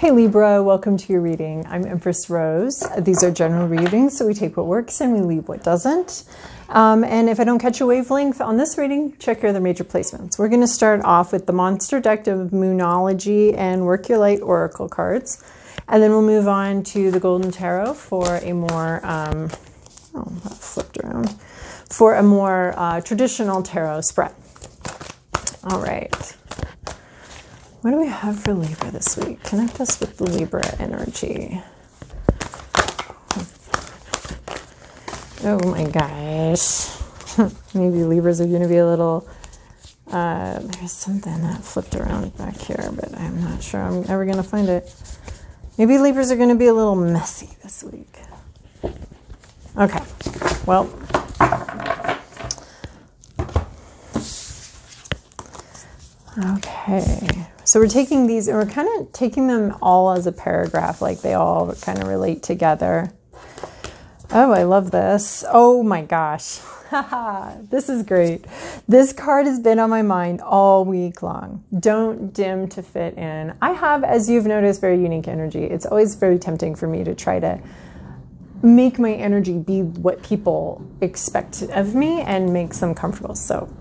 Hey Libra, welcome to your reading. I'm Empress Rose. These are general readings, so we take what works and we leave what doesn't. And if I don't catch a wavelength on this reading, check your other major placements. We're going to start off with the monster deck of Moonology and Work Your Light Oracle cards. And then we'll move on to the Golden Tarot for a more, that flipped around, for a more traditional tarot spread. All right. What do we have for Libra this week? Connect us with the Libra energy. Oh my gosh. Maybe Libras are going to be a little... there's something that flipped around back here, but I'm not sure I'm ever going to find it. Maybe Libras are going to be a little messy this week. Okay. Well... Okay, so we're taking these and we're kind of taking them all as a paragraph, like they all kind of relate together. Oh, I love this. Oh my gosh. This is great. This card has been on my mind all week long. Don't dim to fit in. I have, as you've noticed, very unique energy. It's always very tempting for me to try to make my energy be what people expect of me and makes them comfortable. So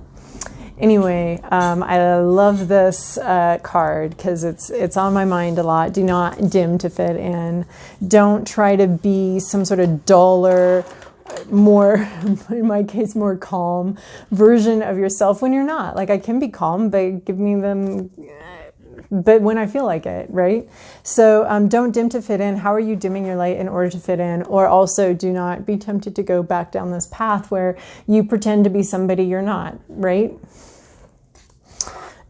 anyway, I love this card because it's on my mind a lot. Do not dim to fit in. Don't try to be some sort of duller, more, in my case, more calm version of yourself when you're not. Like, I can be calm, but give me them, but when I feel like it, right? So don't dim to fit in. How are you dimming your light in order to fit in? Or also do not be tempted to go back down this path where you pretend to be somebody you're not, right?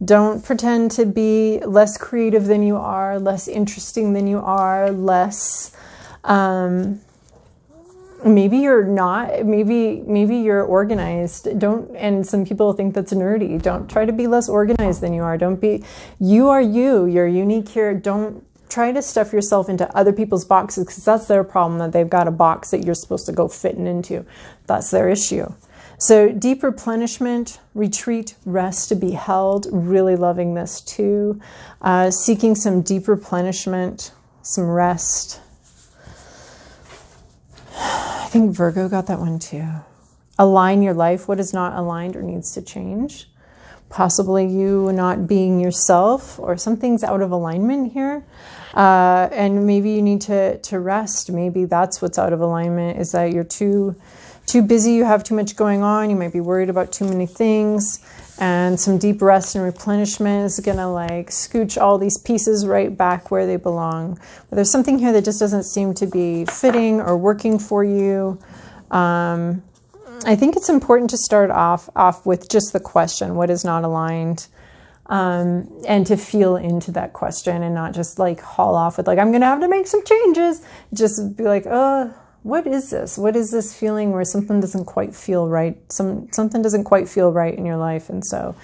Don't pretend to be less creative than you are, less interesting than you are, less, maybe you're not, maybe you're organized. And some people think that's nerdy. Don't try to be less organized than you are. You are you, you're unique here. Don't try to stuff yourself into other people's boxes because that's their problem, that they've got a box that you're supposed to go fitting into. That's their issue. So deep replenishment, retreat, rest to be held. Really loving this too. Seeking some deep replenishment, some rest. I think Virgo got that one too. Align your life. What is not aligned or needs to change? Possibly you not being yourself or something's out of alignment here. And maybe you need to rest. Maybe that's what's out of alignment, is that you're too busy, you have too much going on, you might be worried about too many things, and some deep rest and replenishment is going to like scooch all these pieces right back where they belong. But there's something here that just doesn't seem to be fitting or working for you. I think it's important to start off with just the question, what is not aligned? And to feel into that question and not just like haul off with like, I'm going to have to make some changes. Just be like, what is this? What is this feeling where something doesn't quite feel right? Something doesn't quite feel right in your life. And so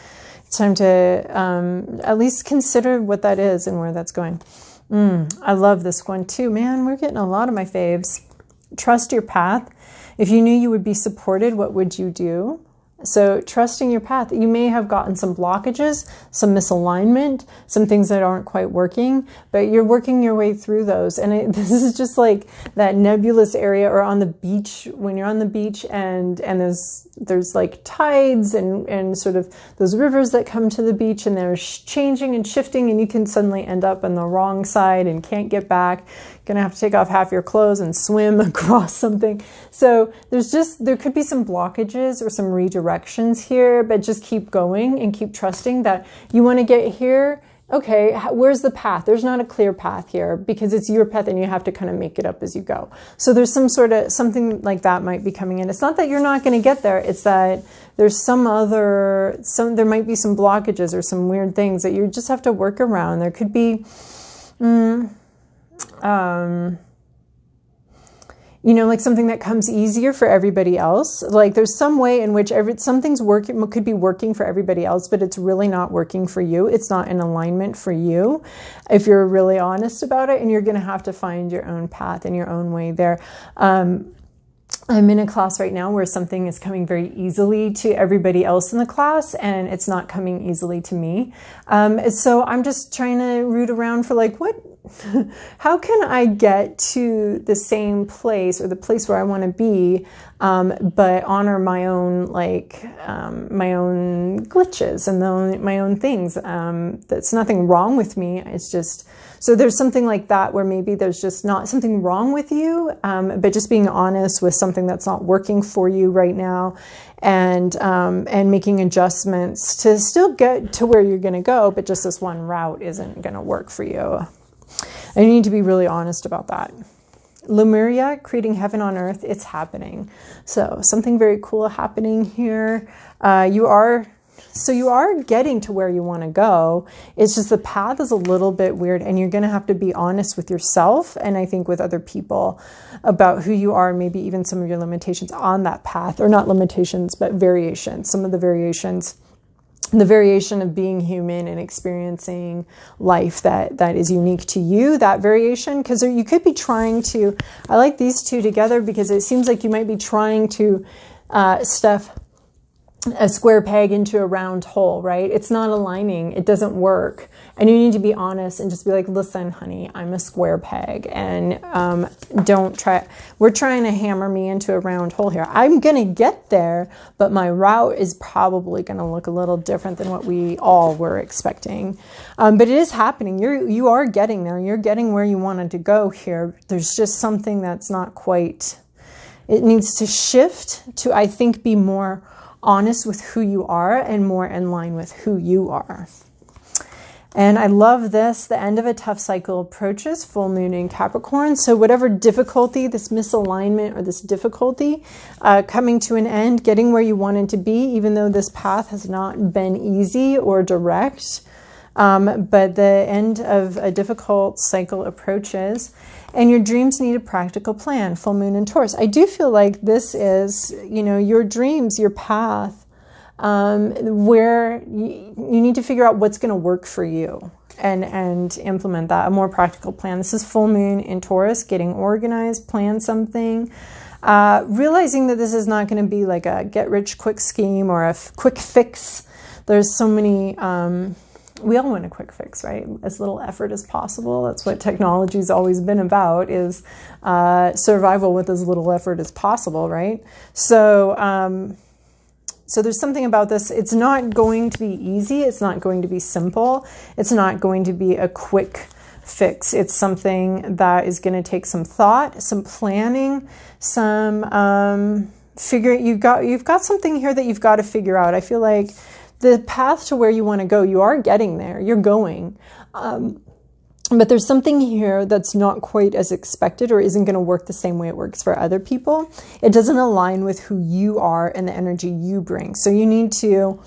it's time to at least consider what that is and where that's going. I love this one too. Man, we're getting a lot of my faves. Trust your path. If you knew you would be supported, what would you do? So trusting your path. You may have gotten some blockages, some misalignment, some things that aren't quite working, but you're working your way through those. And this is just like that nebulous area, or on the beach, when you're on the beach and there's like tides and sort of those rivers that come to the beach, and they're changing and shifting, and you can suddenly end up on the wrong side and can't get back. You're gonna have to take off half your clothes and swim across something. So there could be some blockages or some redirections here, but just keep going and keep trusting that you want to get here. Okay, where's the path? There's not a clear path here because it's your path and you have to kind of make it up as you go. So there's something like that might be coming in. It's not that you're not going to get there. It's that there's there might be some blockages or some weird things that you just have to work around. There could be, like something that comes easier for everybody else. Like there's some way in which something's could be working for everybody else, but it's really not working for you. It's not in alignment for you, if you're really honest about it, and you're going to have to find your own path and your own way there. I'm in a class right now where something is coming very easily to everybody else in the class, and it's not coming easily to me. So I'm just trying to root around for like, what how can I get to the same place or the place where I want to be, but honor my own, like, my own glitches and my own things. That's nothing wrong with me. It's just, so there's something like that where maybe there's just not something wrong with you, but just being honest with something that's not working for you right now, and making adjustments to still get to where you're going to go, but just this one route isn't going to work for you. And you need to be really honest about that. Lemuria, creating heaven on earth, it's happening. So something very cool happening here. You are getting to where you want to go. It's just the path is a little bit weird, and you're going to have to be honest with yourself, and I think with other people, about who you are, maybe even some of your limitations on that path, or not limitations, but variations. Some of the variations, the variation of being human and experiencing life that is unique to you, that variation, because you could be trying to, I like these two together because it seems like you might be trying to stuff a square peg into a round hole, right? It's not aligning. It doesn't work. And you need to be honest and just be like, listen, honey, I'm a square peg, and we're trying to hammer me into a round hole here. I'm going to get there, but my route is probably going to look a little different than what we all were expecting. But it is happening. You are getting there. You're getting where you wanted to go here. There's just something that's not quite, it needs to shift to, I think, be more honest with who you are and more in line with who you are. And I love this. The end of a tough cycle approaches, full moon in Capricorn. So whatever difficulty, this misalignment or this difficulty, coming to an end, getting where you wanted to be, even though this path has not been easy or direct. But the end of a difficult cycle approaches, and your dreams need a practical plan, full moon in Taurus. I do feel like this is, your dreams, your path, where you need to figure out what's going to work for you and implement that, a more practical plan. This is full moon in Taurus, getting organized, plan something, realizing that this is not going to be like a get-rich-quick scheme or a quick fix. There's so many... we all want a quick fix, right? As little effort as possible. That's what technology's always been about, is survival with as little effort as possible, right? So there's something about this. It's not going to be easy. It's not going to be simple. It's not going to be a quick fix. It's something that is going to take some thought, some planning, some you've got something here that you've got to figure out. I feel like the path to where you want to go, you are getting there, you're going. But there's something here that's not quite as expected, or isn't going to work the same way it works for other people. It doesn't align with who you are and the energy you bring. So you need to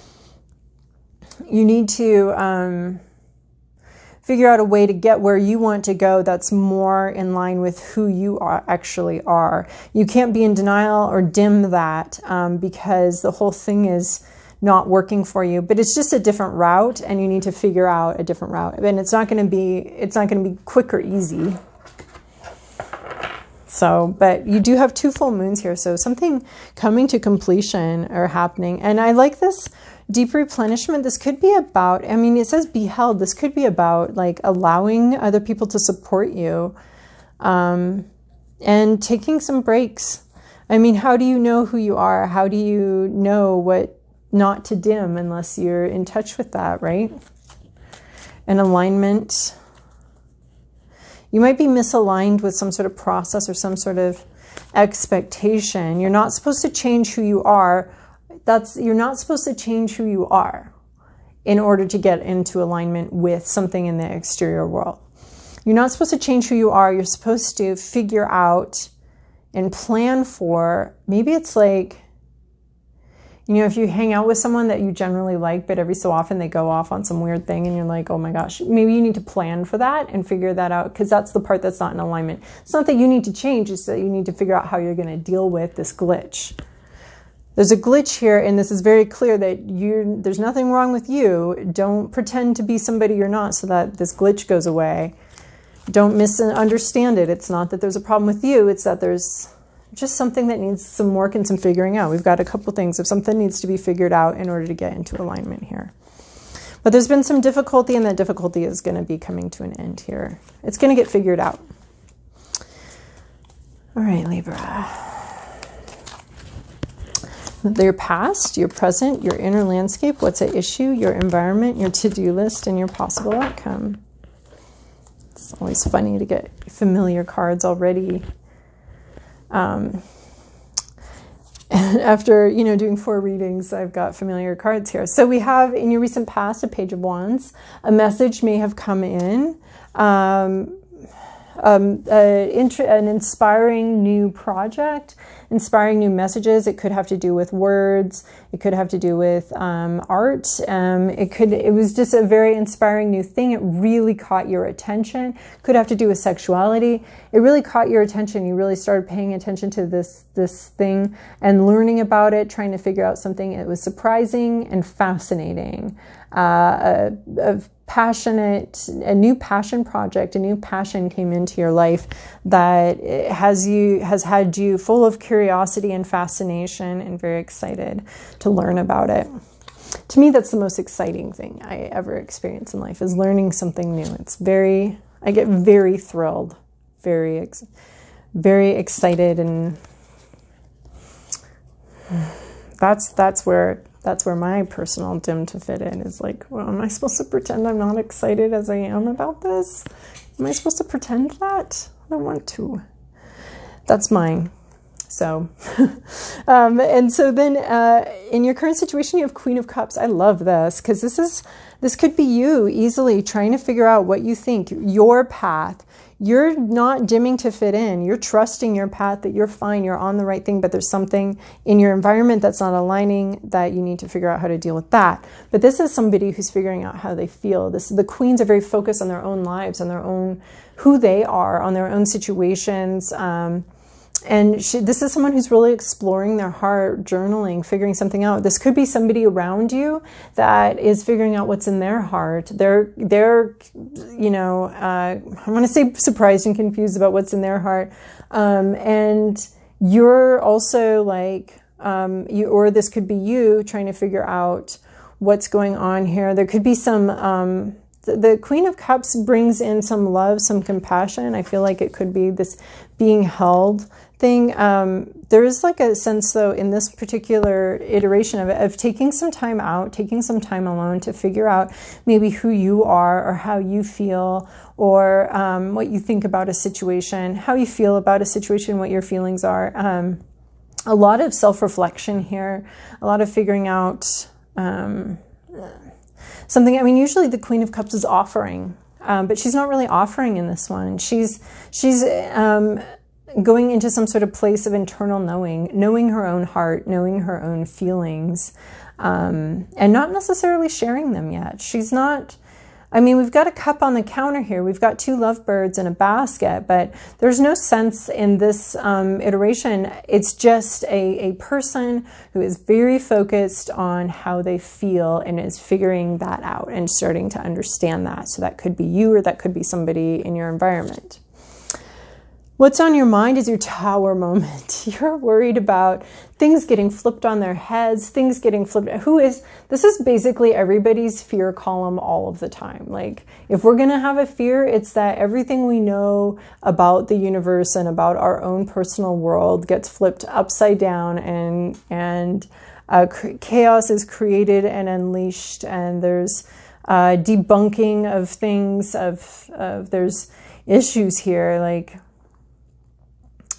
figure out a way to get where you want to go that's more in line with who you actually are. You can't be in denial or dim that, because the whole thing is not working for you, but it's just a different route, and you need to figure out a different route. And it's not going to be quick or easy. So, but you do have 2 full moons here, so something coming to completion or happening. And I like this deep replenishment. This could be about, it says be held. This could be about like allowing other people to support you, and taking some breaks. How do you know who you are? How do you know what not to dim unless you're in touch with that, right? An alignment. You might be misaligned with some sort of process or some sort of expectation. You're not supposed to change who you are. You're not supposed to change who you are in order to get into alignment with something in the exterior world. You're not supposed to change who you are. You're supposed to figure out and plan for, maybe it's like, if you hang out with someone that you generally like, but every so often they go off on some weird thing and you're like, oh my gosh, maybe you need to plan for that and figure that out, because that's the part that's not in alignment. It's not that you need to change, it's that you need to figure out how you're going to deal with this glitch. There's a glitch here, and this is very clear that there's nothing wrong with you. Don't pretend to be somebody you're not so that this glitch goes away. Don't misunderstand it. It's not that there's a problem with you, it's that there's just something that needs some work and some figuring out. We've got a couple things. If something needs to be figured out in order to get into alignment here. But there's been some difficulty, and that difficulty is going to be coming to an end here. It's going to get figured out. All right, Libra. Your past, your present, your inner landscape, what's at issue, your environment, your to-do list, and your possible outcome. It's always funny to get familiar cards already. And after, doing 4 readings, I've got familiar cards here. So we have, in your recent past, a Page of Wands. A message may have come in. An inspiring new project, inspiring new messages. It could have to do with words. It could have to do with art. It was just a very inspiring new thing. It really caught your attention. Could have to do with sexuality. It really caught your attention. You really started paying attention to this thing and learning about it, trying to figure out something. It was surprising and fascinating. A new passion project, a new passion came into your life that has had you full of curiosity and fascination and very excited to learn about it. To me, that's the most exciting thing I ever experience in life, is learning something new. I get very thrilled, very excited, and that's where my personal dim to fit in is like, well, am I supposed to pretend I'm not excited as I am about this? Am I supposed to pretend that? I don't want to. That's mine. So, and so then in your current situation, you have Queen of Cups. I love this because this could be you easily trying to figure out what you think, your path. You're not dimming to fit in. You're trusting your path, that you're fine, you're on the right thing, but there's something in your environment that's not aligning, that you need to figure out how to deal with that. But this is somebody who's figuring out how they feel. The queens are very focused on their own lives, on their own, who they are, on their own situations. And this is someone who's really exploring their heart, journaling, figuring something out. This could be somebody around you that is figuring out what's in their heart. They're I want to say surprised and confused about what's in their heart. And you're also like, or this could be you trying to figure out what's going on here. There could be some, the Queen of Cups brings in some love, some compassion. I feel like it could be this being held thing. There is like a sense, though, in this particular iteration of it, of taking some time out, taking some time alone to figure out maybe who you are or how you feel, or what you think about a situation, how you feel about a situation, what your feelings are. A lot of self-reflection here, a lot of figuring out something. I mean, usually the Queen of Cups is offering, but she's not really offering in this one. She's going into some sort of place of internal knowing her own heart, knowing her own feelings, and not necessarily sharing them yet. She's not, I mean, we've got a cup on the counter here. We've got 2 lovebirds in a basket, but there's no sense in this iteration. It's just a person who is very focused on how they feel and is figuring that out and starting to understand that. So that could be you, or that could be somebody in your environment. What's on your mind is your Tower moment. You're worried about things getting flipped on their heads, things getting flipped. This is basically everybody's fear column all of the time. Like, if we're going to have a fear, it's that everything we know about the universe and about our own personal world gets flipped upside down, and chaos is created and unleashed, and there's debunking of things, there's issues here, like,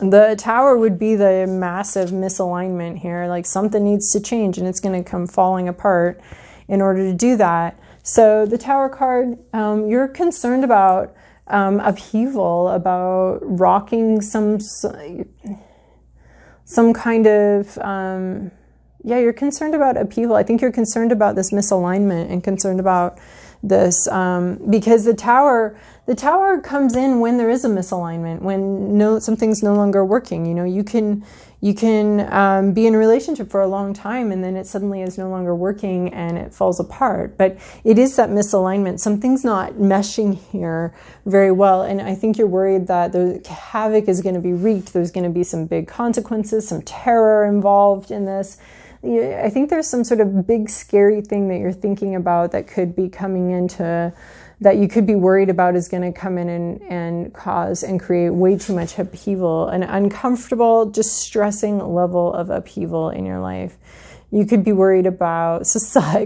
the Tower would be the massive misalignment here. Like, something needs to change, and it's going to come falling apart in order to do that. So the Tower card, you're concerned about upheaval, about rocking some kind of, you're concerned about upheaval. I think you're concerned about this misalignment and concerned about this, because the Tower comes in when there is a misalignment, when something's no longer working. You can be in a relationship for a long time, and then it suddenly is no longer working and it falls apart. But it is that misalignment. Something's not meshing here very well, and I think you're worried that the havoc is going to be wreaked. There's going to be some big consequences, some terror involved in this. I think there's some sort of big scary thing that you're thinking about that could be coming into, that you could be worried about is going to come in and cause and create way too much upheaval, an uncomfortable, distressing level of upheaval in your life. You could be worried about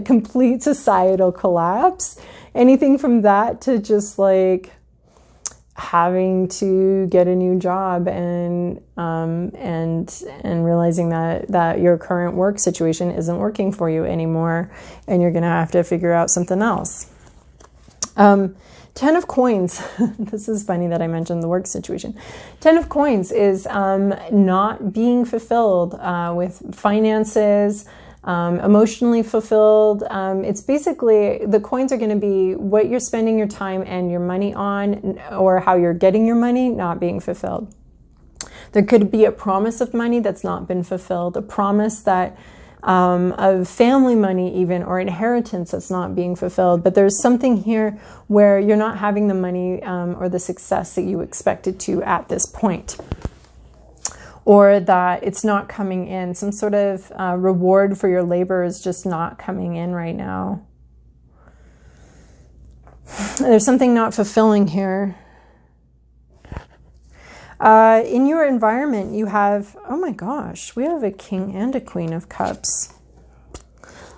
complete societal collapse, anything from that to just like having to get a new job and realizing that your current work situation isn't working for you anymore, and you're going to have to figure out something else. 10 of coins. This is funny that I mentioned the work situation. 10 of coins is not being fulfilled with finances, emotionally fulfilled. It's basically, the coins are going to be what you're spending your time and your money on, or how you're getting your money not being fulfilled. There could be a promise of money that's not been fulfilled, a promise that of family money even, or inheritance that's not being fulfilled. But there's something here where you're not having the money or the success that you expected to at this point, or that it's not coming in. Some sort of reward for your labor is just not coming in right now. There's something not fulfilling here. In your environment, you have, oh my gosh, we have a king and a queen of cups.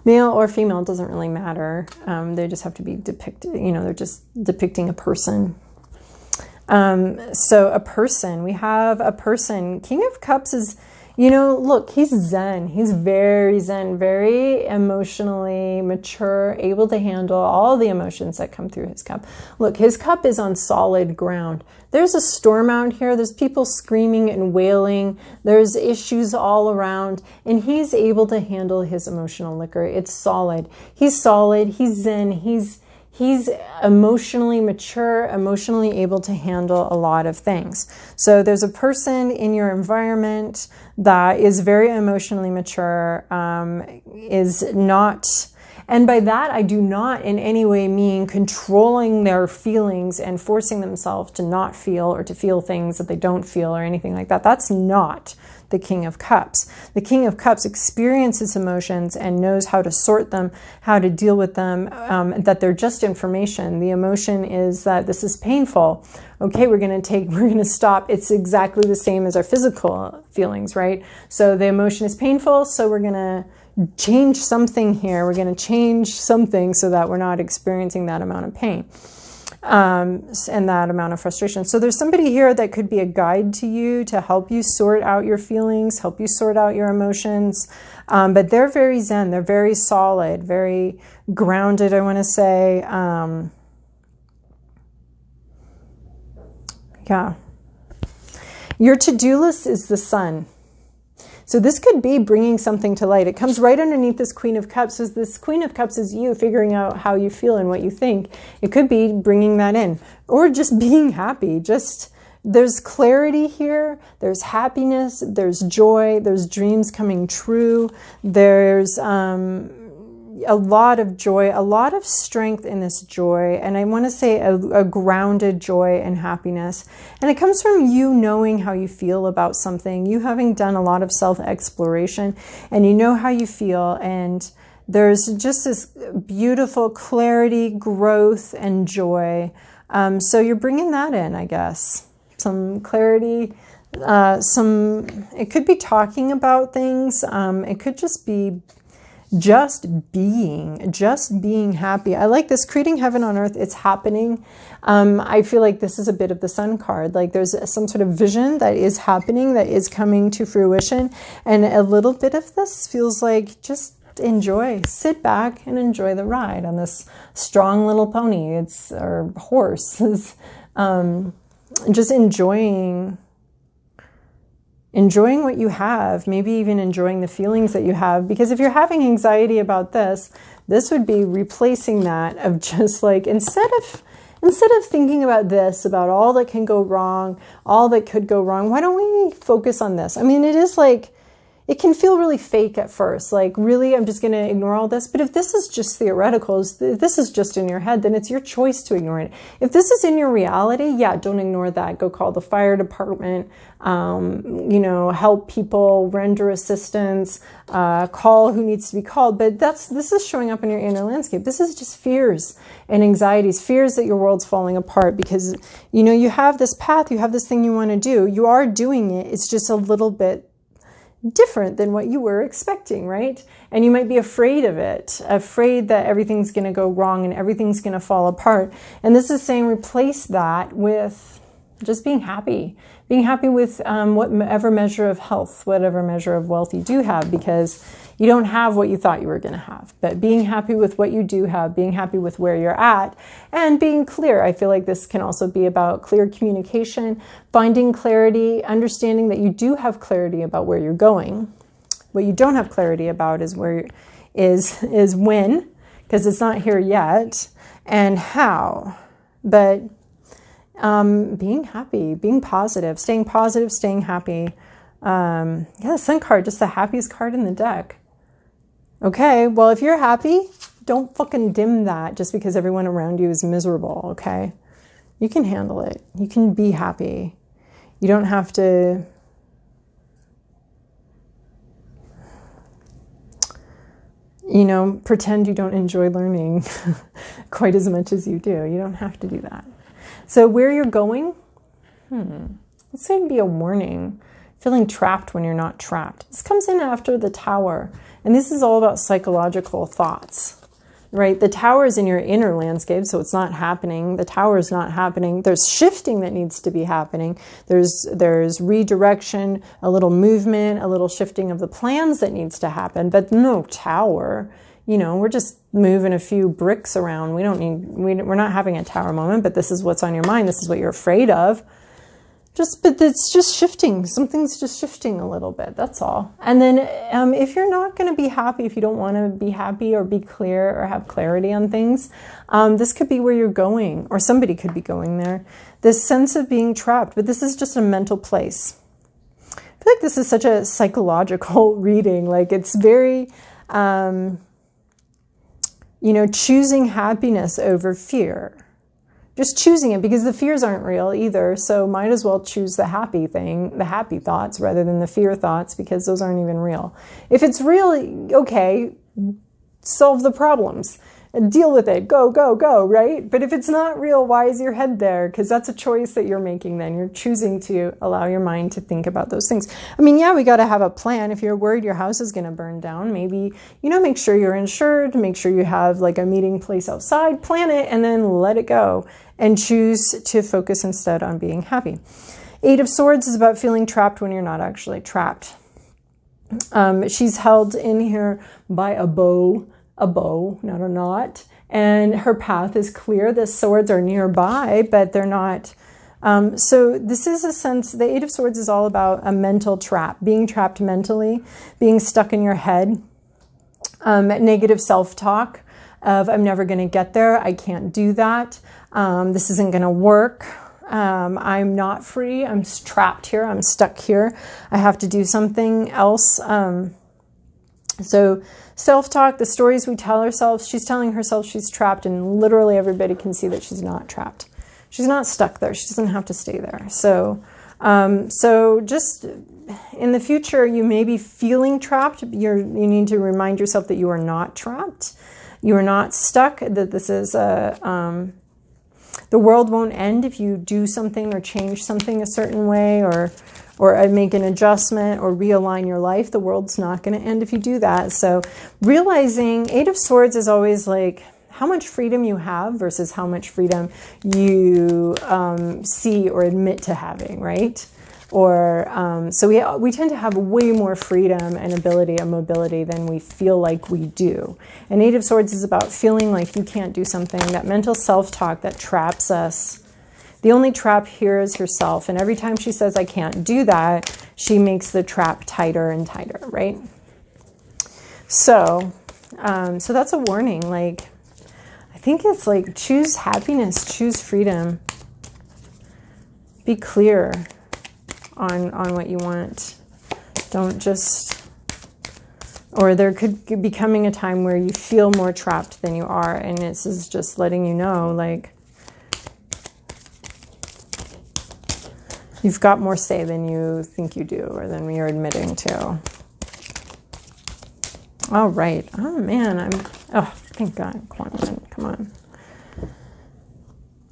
Male or female, doesn't really matter. They just have to be depicted, they're just depicting a person. So a person, we have a person. King of Cups is, look, he's zen. He's very zen, very emotionally mature, able to handle all the emotions that come through his cup. Look, his cup is on solid ground. There's a storm out here. There's people screaming and wailing. There's issues all around, and he's able to handle his emotional liquor. It's solid. He's solid. He's zen. He's emotionally mature, emotionally able to handle a lot of things. So there's a person in your environment that is very emotionally mature, is not, and by that I do not in any way mean controlling their feelings and forcing themselves to not feel or to feel things that they don't feel or anything like that. That's not the King of Cups. The King of Cups experiences emotions and knows how to sort them, how to deal with them, that they're just information. The emotion is that this is painful. Okay, we're going to stop. It's exactly the same as our physical feelings, right? So the emotion is painful, so we're going to change something here. We're going to change something so that we're not experiencing that amount of pain. And that amount of frustration. So there's somebody here that could be a guide to you to help you sort out your feelings, help you sort out your emotions. But they're very zen. They're very solid, very grounded, I want to say. Yeah. Your to-do list is the sun. So this could be bringing something to light. It comes right underneath this Queen of Cups. So this Queen of Cups is you figuring out how you feel and what you think. It could be bringing that in, or just being happy. There's clarity here. There's happiness. There's joy. There's dreams coming true. There's a lot of joy, a lot of strength in this joy. And I want to say a grounded joy and happiness. And it comes from you knowing how you feel about something, you having done a lot of self-exploration, and you know how you feel. And there's just this beautiful clarity, growth, and joy. So you're bringing that in, I guess. Some clarity, it could be talking about things. It could just be being happy. I like this, creating heaven on earth. It's happening. I feel like this is a bit of the sun card. Like there's some sort of vision that is happening, that is coming to fruition. And a little bit of this feels like just enjoy, sit back and enjoy the ride on this strong little pony. Or horse. Just enjoying what you have, maybe even enjoying the feelings that you have. Because if you're having anxiety about this would be replacing that of just like, instead of thinking about this, about all that can go wrong, all that could go wrong, why don't we focus on this? I mean, it it can feel really fake at first. Like, really, I'm just going to ignore all this. But if this is just theoretical, if this is just in your head, then it's your choice to ignore it. If this is in your reality, yeah, don't ignore that. Go call the fire department, you know, help people, render assistance, call who needs to be called. But this is showing up in your inner landscape. This is just fears and anxieties, fears that your world's falling apart because, you know, you have this path, you have this thing you want to do. You are doing it. It's just a little bit different than what you were expecting, right? And you might be afraid of it, afraid that everything's going to go wrong and everything's going to fall apart. And this is saying replace that with just being happy with whatever measure of health, whatever measure of wealth you do have, because you don't have what you thought you were going to have. But being happy with what you do have, being happy with where you're at, and being clear. I feel like this can also be about clear communication, finding clarity, understanding that you do have clarity about where you're going. What you don't have clarity about is when, because it's not here yet, and how. But being happy, being positive, staying happy. Yeah, the Sun card, just the happiest card in the deck. Okay, well, if you're happy, don't fucking dim that just because everyone around you is miserable, okay? You can handle it. You can be happy. You don't have to... you know, pretend you don't enjoy learning quite as much as you do. You don't have to do that. So where you're going, it's going to be a warning. Feeling trapped when you're not trapped. This comes in after the Tower. And this is all about psychological thoughts, right? The Tower is in your inner landscape, so it's not happening. The Tower is not happening. There's shifting that needs to be happening. There's redirection, a little movement, a little shifting of the plans that needs to happen, but no Tower. You know, we're just moving a few bricks around. We're not having a Tower moment, but this is what's on your mind. This is what you're afraid of. But it's just shifting. Something's just shifting a little bit. That's all. And then if you're not going to be happy, if you don't want to be happy or be clear or have clarity on things, this could be where you're going, or somebody could be going there. This sense of being trapped, but this is just a mental place. I feel like this is such a psychological reading. Like it's very, you know, choosing happiness over fear. Just choosing it because the fears aren't real either. So might as well choose the happy thing, the happy thoughts rather than the fear thoughts, because those aren't even real. If it's real, okay, solve the problems. Deal with it. Go, go, go, right? But if it's not real, why is your head there? Because that's a choice that you're making then. You're choosing to allow your mind to think about those things. I mean, yeah, we got to have a plan. If you're worried your house is going to burn down, maybe, you know, make sure you're insured, make sure you have like a meeting place outside, plan it, and then let it go. And choose to focus instead on being happy. 8 of Swords is about feeling trapped when you're not actually trapped. She's held in here by a bow, not a knot, and her path is clear. The swords are nearby, but they're not. So this is a sense, the 8 of Swords is all about a mental trap, being trapped mentally, being stuck in your head, negative self-talk of I'm never going to get there, I can't do that, this isn't going to work, I'm not free, I'm trapped here, I'm stuck here, I have to do something else. So self-talk, the stories we tell ourselves, she's telling herself she's trapped, and literally everybody can see that she's not trapped. She's not stuck there. She doesn't have to stay there. So just in the future, you may be feeling trapped. You need to remind yourself that you are not trapped. You are not stuck, that this is the world won't end if you do something or change something a certain way, or make an adjustment or realign your life. The world's not going to end if you do that. So realizing 8 of Swords is always like how much freedom you have versus how much freedom you see or admit to having, right? Or so we tend to have way more freedom and ability and mobility than we feel like we do. And 8 of Swords is about feeling like you can't do something, that mental self-talk that traps us. The only trap here is herself. And every time she says, I can't do that, she makes the trap tighter and tighter, right? So that's a warning. Like, I think it's like, choose happiness, choose freedom. Be clear on what you want. Don't just Or there could be coming a time where you feel more trapped than you are. And this is just letting you know, like, you've got more say than you think you do, or than you're admitting to. All right. Oh, man. Oh, thank God. Kuan, come on.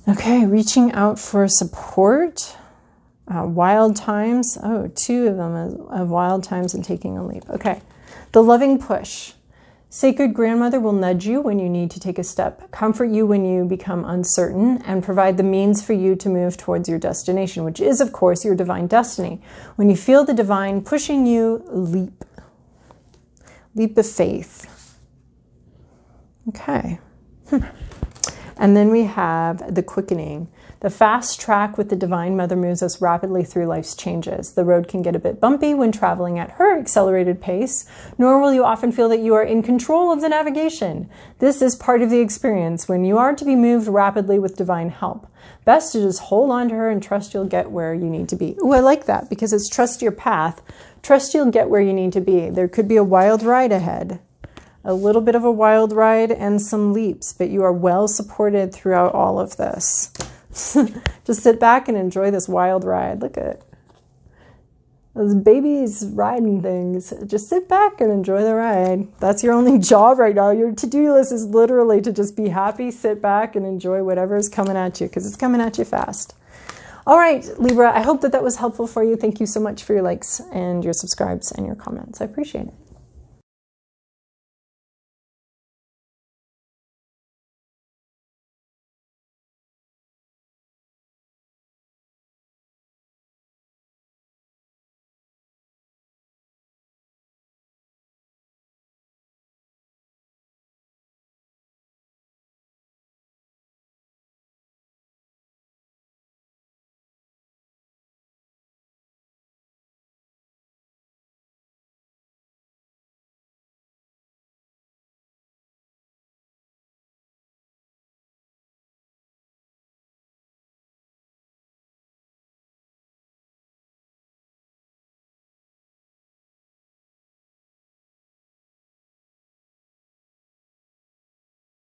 Okay. Reaching out for support. Wild times. Oh, 2 of them of wild times and taking a leap. Okay. The loving push. Sacred grandmother will nudge you when you need to take a step, comfort you when you become uncertain, and provide the means for you to move towards your destination, which is, of course, your divine destiny. When you feel the divine pushing you, leap. Leap of faith. Okay. And then we have the quickening. The fast track with the Divine Mother moves us rapidly through life's changes. The road can get a bit bumpy when traveling at her accelerated pace, nor will you often feel that you are in control of the navigation. This is part of the experience when you are to be moved rapidly with divine help. Best to just hold on to her and trust you'll get where you need to be. Ooh, I like that because it's trust your path. Trust you'll get where you need to be. There could be a wild ride ahead. A little bit of a wild ride and some leaps, but you are well supported throughout all of this. Just sit back and enjoy this wild ride. Look at those babies riding things. Just sit back and enjoy the ride. That's your only job right now. Your to-do list is literally to just be happy, sit back, and enjoy whatever is coming at you, because it's coming at you fast. All right, Libra, I hope that was helpful for you. Thank you so much for your likes and your subscribes and your comments. I appreciate it.